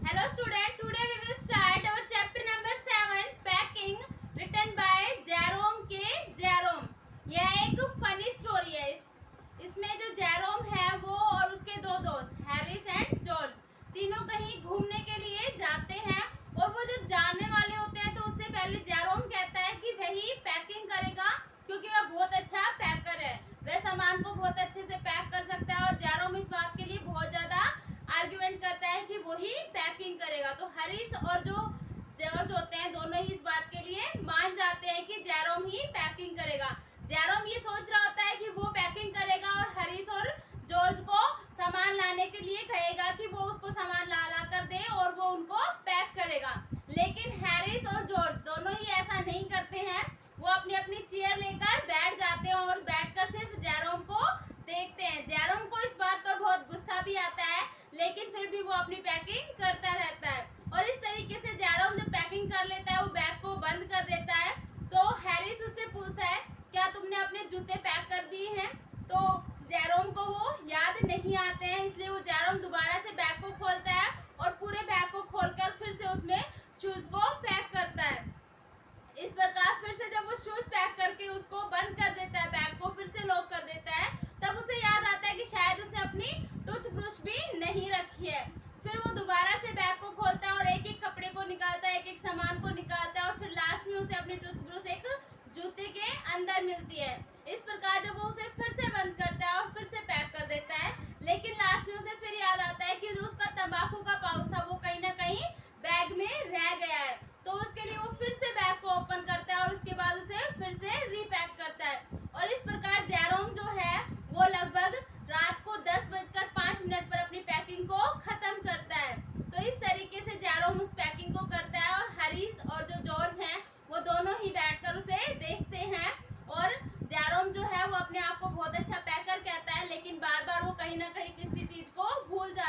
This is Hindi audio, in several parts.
Hello student, today we will start our chapter number 7 packing written by Jerome K. Jerome। यह एक फनी स्टोरी है। इसमें जो जेरोम है वो और उसके दो दोस्त हैरिस एंड जॉर्ज तीनों कहीं घूमने के लिए जाते हैं और वो जब जाने वाले होते हैं तो उससे पहले जेरोम कहता है कि वही पैकिंग करेगा क्योंकि वह बहुत अच्छा पैकर है, वह सामान को बहुत अच्छे से पैक कर सकता है और जेरोम इस बात के लिए बहुत ज्यादा आर्ग्यूमेंट करता है कि वही पैकिंग करेगा। तो हैरिस और जो जॉर्ज होते हैं दोनों ही इस बात के लिए मान जाते हैं कि जेरोम ही पैकिंग करेगा। जेरोम ये सोच रहा होता है कि वो पैकिंग करेगा और हैरिस और जॉर्ज को सामान लाने के लिए कहेगा कि वो उसको सामान ला कर दे और वो उनको पैक करेगा। लेकिन हैरिस और जॉर्ज दोनों ही ऐसा नहीं करते हैं। वो अपनी अपनी चेयर लेकर बैठ जाते हैं और बैठकर सिर्फ जेरोम को देखते हैं। जेरोम को इस बात पर बहुत गुस्सा भी आता है, लेकिन फिर भी वो अपनी पैकिंग करता रहता है। और इस तरीके से जेरोम जब पैकिंग कर लेता है वो बैग को बंद कर देता है। तो हैरिस उससे पूछता है क्या तुमने अपने जूते पैक कर दिए हैं? तो जेरोम को वो याद नहीं आते हैं, इसलिए वो जेरोम दोबारा से बैग को खोलता है और पूरे बैग को खोलकर फिर से उसमें शूज को पैक करता है। इस प्रकार फिर से जब वो शूज पैक करके उसको बंद कर देता है, बैग को फिर से लॉक कर देता है, तब उसे याद आता है कि शायद उसने अपनी टूथब्रश भी नहीं रखी है। फिर वो दोबारा से बैग को खोलता है और एक एक कपड़े को निकालता है, एक एक सामान को निकालता है और फिर लास्ट में उसे अपनी टूथब्रश एक जूते के अंदर मिलती है। इस प्रकार जब वो उसे फिर से बंद करता है और फिर से पैक कर देता है, लेकिन लास्ट में उसे फिर याद आता है कि जो उसका तंबाकू का पाउच था वो कहीं ना कहीं बैग में रह गया है। तो उसके लिए वो फिर से बैग को ओपन करता है और उसके बाद उसे फिर से रीपैक करता है। और इस प्रकार जेरोम जो है वो लगभग रात को 10:05 पर अपनी पैकिंग को खत्म करता है। तो इस तरीके से जेरोम उस पैकिंग को करता है और हैरिस और जो जॉर्ज हैं वो दोनों ही बैठकर उसे देखते हैं। और जेरोम जो है वो अपने आप को बहुत अच्छा पैकर कहता है, लेकिन बार बार वो कहीं ना कहीं किसी चीज को भूल जाता है।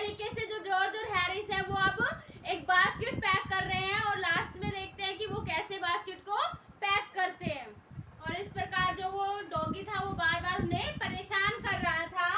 तरीके से जो जॉर्ज और हैरिस है वो अब एक बास्केट पैक कर रहे हैं और लास्ट में देखते हैं कि वो कैसे बास्केट को पैक करते हैं। और इस प्रकार जो वो डॉगी था वो बार बार उन्हें परेशान कर रहा था।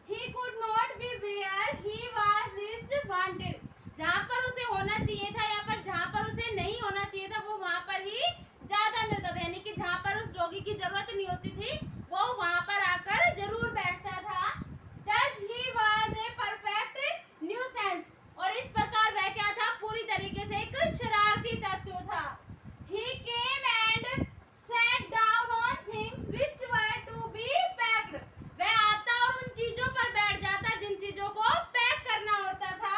He could not be where he was least wanted. जहाँ पर उसे होना चाहिए था या पर जहाँ पर उसे नहीं होना चाहिए था वो वहाँ पर ही ज्यादा मिलता था, यानी कि जहाँ पर उस डॉगी की जरूरत नहीं होती थी वो वहाँ पर आकर जरूर बैठता था। Thus he was a perfect nuisance. और इस प्रकार वह क्या था, पूरी तरीके से एक शरारती तत्व था। He came and sat down on things which were to be packed. वह आता और उन चीजों पर बैठ जाता जिन चीजों को पैक करना होता था।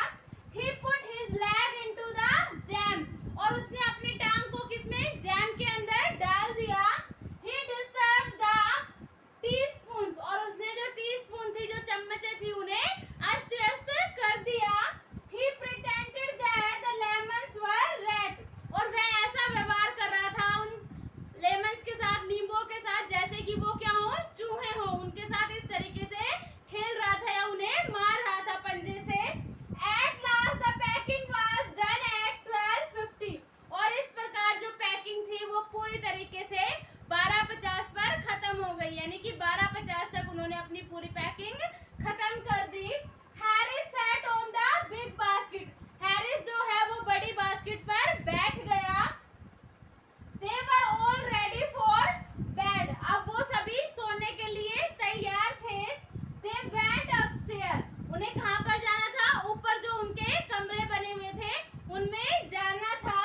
He put his leg into the jam. और उसने अपनी टांग को किसमें, जैम के अंदर डाल दिया। He disturbed the teaspoons. और उसने जो टीस्पून थी, जो चम्मचें थी, उन्हें अस्त व्यस्त कर दिया। He pretended that the lemons were red. और वह ऐसा व्यवहार कर रहा था उन लेमन्स के साथ, नींबुओं के साथ, जैसे कि वो क्या हो, चूहे हो। उनके साथ इस तरीके से खेल रहा था या उन्हें मार रहा था पंजे से। At last the packing was done at 12:50. और इस प्रकार जो पैकिंग थी वो पूरी तरीके से 12:50 पर खत्म हो गई, यानी कि 12:50 तक उन्होंने अपनी पूरी पैकिंग खत्म कर दी। Harris sat on the big basket. Harris जो है वो बड़ी बास्केट पर बैठ गया। They were all ready for bed. अब वो सभी सोने के लिए तैयार थे। They went upstairs. उन्हें कहाँ पर जाना था, ऊपर जो उनके कमरे बने हुए थे उनमें जाना था।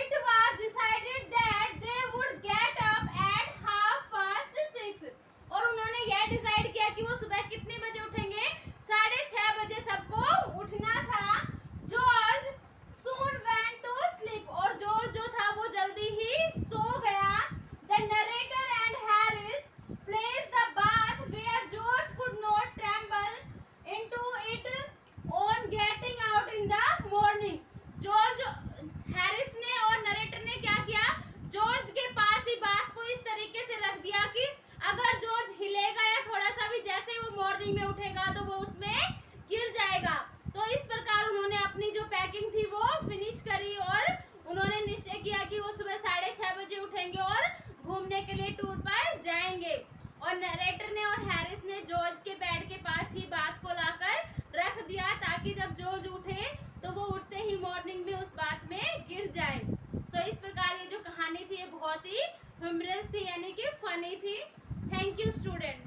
It was decided that they would get up at 6:30. और उन्होंने यह डिसाइड किया कि वो सुबह कितने बजे उठेंगे, 6:30 बजे सबको उठना था। George soon went to sleep. और जॉर्ज जो था वो जल्दी ही सो गया। The narrator and Harris placed the bath where George could not tremble into it on getting out in the morning. George, Harris ने और नरेटर ने क्या किया, जॉर्ज के पास ही बात को इस तरीके से रख दिया कि अगर जॉर्ज हिलेगा या थोड़ा सा भी, जैसे ही वो मॉर्निंग में उठेगा तो वो उसमें गिर जाएगा। तो इस प्रकार उन्होंने अपनी जो पैकिंग थी वो फिनिश करी और उन्होंने निश्चय किया कि वो सुबह 6:30 बजे उठेंगे और घूमने के लिए टूर पर जाएंगे। और नरेटर ने और हैरिस ने जॉर्ज के बेड के पास ही बात को लाकर रख दिया ताकि जब जॉर्ज उठे तो वो उठते ही मॉर्निंग में उस बात में गिर जाए। सो इस प्रकार ये जो कहानी थी ये बहुत ही ह्यूमरस थी, यानी कि फनी थी। Thank you student.